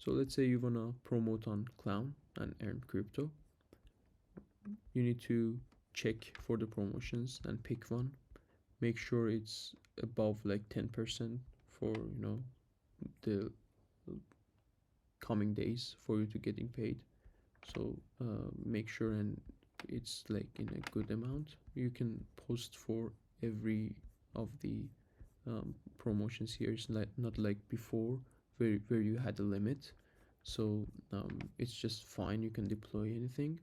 So let's say you want to promote on Clown and earn crypto. You need to check for the promotions and pick one. Make sure it's above like 10% for the coming days for you to getting paid. So make sure and it's like in a good amount. You can post for every of the promotions here. It's not like before where you had a limit. So it's just fine, you can deploy anything.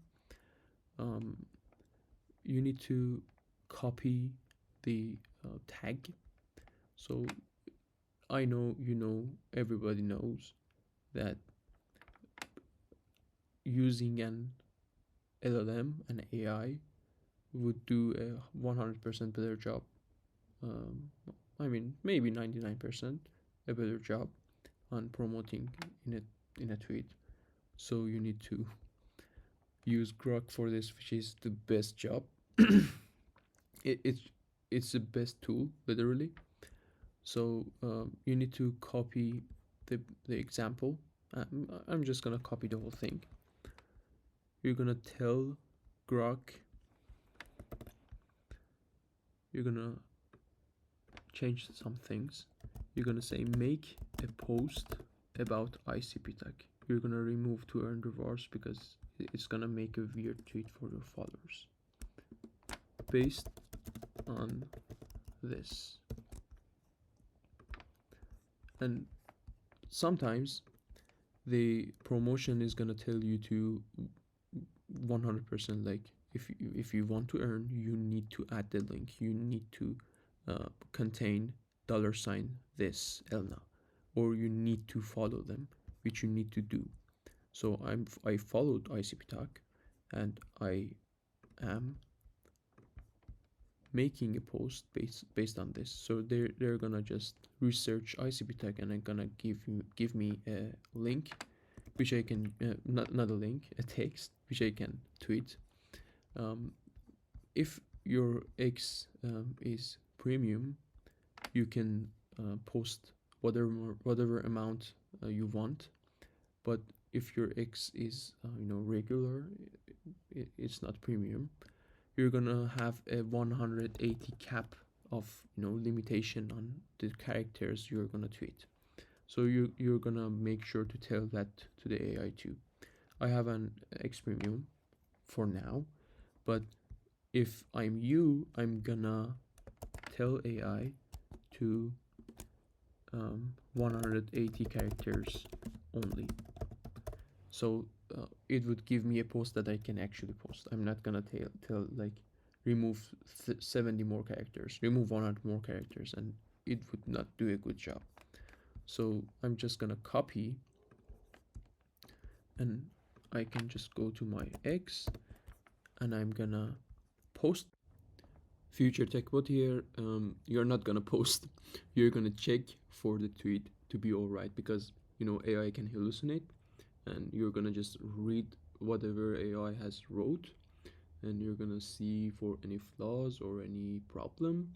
You need to copy the tag. So I know everybody knows that using an LLM and AI would do a 100% better job. um, I mean maybe 99% a better job on promoting in a tweet. So you need to use Grok for this, which is the best job. It's the best tool, literally. So you need to copy the example. I'm just gonna copy the whole thing. You're gonna tell Grok. You're gonna change some things. You're gonna say make a post about ICP tag. You're gonna remove to earn rewards because it's gonna make a weird tweet for your followers based on this. And sometimes the promotion is gonna tell you to 100% like if you want to earn, you need to add the link. You need to contain $sign this Elna, or you need to follow them, which you need to do. So I followed ICP Talk, and I am making a post based on this. So they're gonna just research ICP Tag and they're gonna give me a link, which I can not a link, a text which I can tweet. If your X is premium, you can post whatever amount you want. But if your X is regular, it's not premium, you're gonna have a 180 cap of limitation on the characters you're gonna tweet. So you're gonna make sure to tell that to the AI too. I have an X premium for now, but if I'm you, I'm gonna tell AI to 180 characters only. So it would give me a post that I can actually post. I'm not gonna tell like remove 70 more characters, remove 100 more characters, and it would not do a good job. So I'm just gonna copy, and I can just go to my X, and I'm gonna post. Future TechBot here. You're not gonna post. You're gonna check for the tweet to be all right, because AI can hallucinate, and you're gonna just read whatever AI has wrote, and you're gonna see for any flaws or any problem.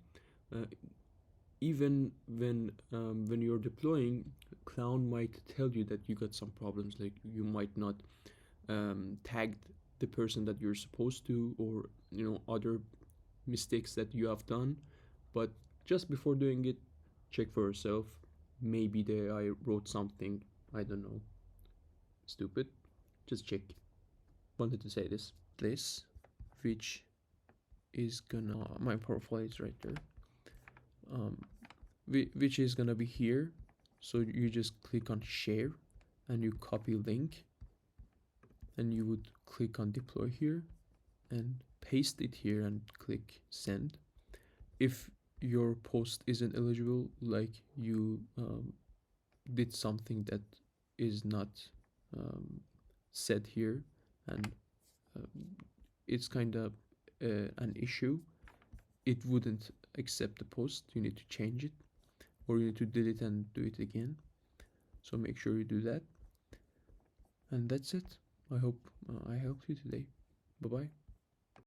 Even when you're deploying, Clown might tell you that you got some problems, like you might not tagged the person that you're supposed to, or other mistakes that you have done. But just before doing it, check for yourself. Maybe the AI wrote something, I don't know, stupid. Just check. Wanted to say this which is gonna, my profile is right there, which is gonna be here. So you just click on share and you copy link, and you would click on deploy here and paste it here and click send. If your post isn't eligible, like you did something that is not said here, and it's kind of an issue, it wouldn't accept the post. You need to change it, or you need to delete and do it again. So make sure you do that. And that's it. I hope I helped you today. Bye bye.